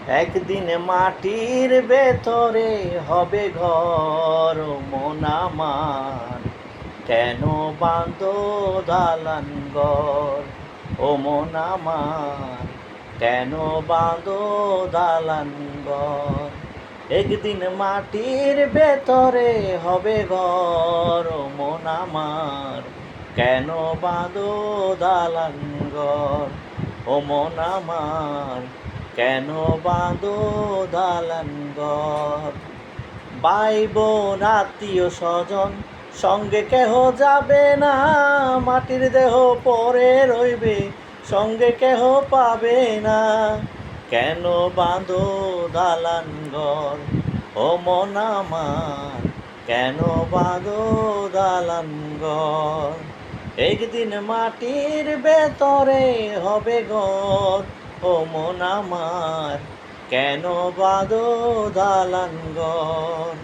একদিন মাটির ভেতরে হবে ঘর, মন আমার কেন বাঁধো দালান ঘর। ও মন আমার কেন বাঁধো দালান ঘর। একদিন মাটির ভেতরে হবে ঘর, ও মন আমার কেন বাঁধো দালান ঘর। ও মন আমার কেন বাঁধো দালান ঘর। ভাই বোন আত্মীয় স্বজন সঙ্গে কেহ যাবে না, মাটির দেহ পরে রইবে সঙ্গে কেহ পাবে না। কেন বাঁধো দালান ঘর, ও মন আমার কেন বাঁধো দালান ঘর। একদিন মাটির ভেতরে হবে ঘর, ও মন আমার কেন বাঁধো দালান ঘর।